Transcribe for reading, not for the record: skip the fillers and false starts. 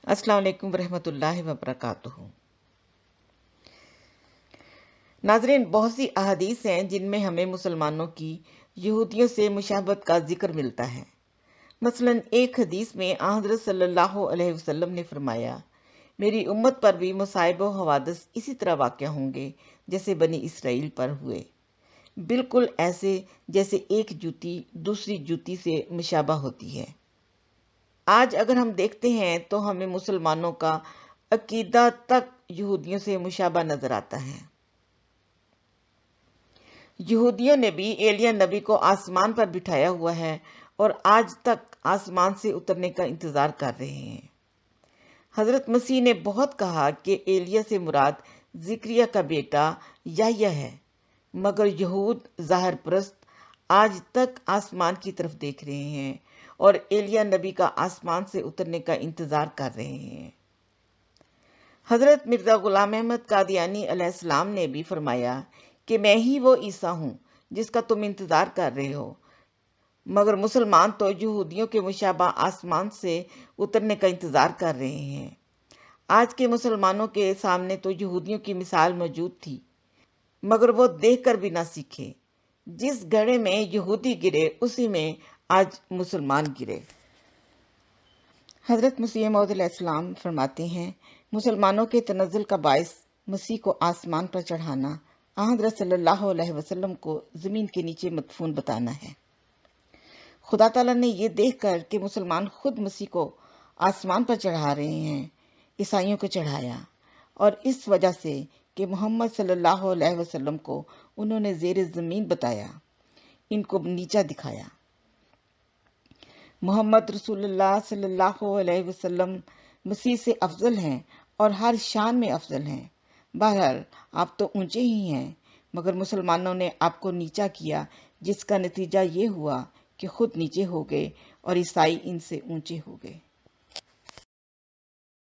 السلام علیکم ورحمۃ اللہ وبرکاتہ۔ ناظرین، بہت سی احادیث ہیں جن میں ہمیں مسلمانوں کی یہودیوں سے مشابہت کا ذکر ملتا ہے۔ مثلا ایک حدیث میں حضرت صلی اللہ علیہ وسلم نے فرمایا، میری امت پر بھی مصائب و حوادث اسی طرح واقع ہوں گے جیسے بنی اسرائیل پر ہوئے، بالکل ایسے جیسے ایک جوتی دوسری جوتی سے مشابہ ہوتی ہے۔ آج اگر ہم دیکھتے ہیں تو ہمیں مسلمانوں کا عقیدہ تک یہودیوں سے مشابہ نظر آتا ہے۔ یہودیوں نے بھی ایلیا نبی کو آسمان پر بٹھایا ہوا ہے اور آج تک آسمان سے اترنے کا انتظار کر رہے ہیں۔ حضرت مسیح نے بہت کہا کہ ایلیا سے مراد زکریا کا بیٹا یحییٰ ہے، مگر یہود ظاہر پرست آج تک آسمان کی طرف دیکھ رہے ہیں اور ایلیا نبی کا آسمان سے اترنے کا انتظار کر رہے ہیں۔ حضرت مرزا غلام احمد قادیانی علیہ السلام نے بھی فرمایا کہ میں ہی وہ عیسیٰ ہوں جس کا تم انتظار کر رہے ہو، مگر مسلمان تو یہودیوں کے مشابہ آسمان سے اترنے کا انتظار کر رہے ہیں۔ آج کے مسلمانوں کے سامنے تو یہودیوں کی مثال موجود تھی، مگر وہ دیکھ کر بھی نہ سیکھے۔ جس گڑھے میں یہودی گرے اسی میں آج مسلمان گرے۔ حضرت مسیح موعود علیہ السلام فرماتے ہیں، مسلمانوں کے تنزل کا باعث مسیح کو آسمان پر چڑھانا، حضرت صلی اللہ علیہ وسلم کو زمین کے نیچے مدفون بتانا ہے۔ خدا تعالیٰ نے یہ دیکھ کر کہ مسلمان خود مسیح کو آسمان پر چڑھا رہے ہیں، عیسائیوں کو چڑھایا، اور اس وجہ سے کہ محمد صلی اللہ علیہ وسلم کو انہوں نے زیر زمین بتایا، ان کو نیچا دکھایا۔ محمد رسول اللہ صلی اللہ علیہ وسلم مسیح سے افضل ہیں اور ہر شان میں افضل ہیں۔ بہرحال آپ تو اونچے ہی ہیں، مگر مسلمانوں نے آپ کو نیچا کیا، جس کا نتیجہ یہ ہوا کہ خود نیچے ہو گئے اور عیسائی ان سے اونچے ہو گئے۔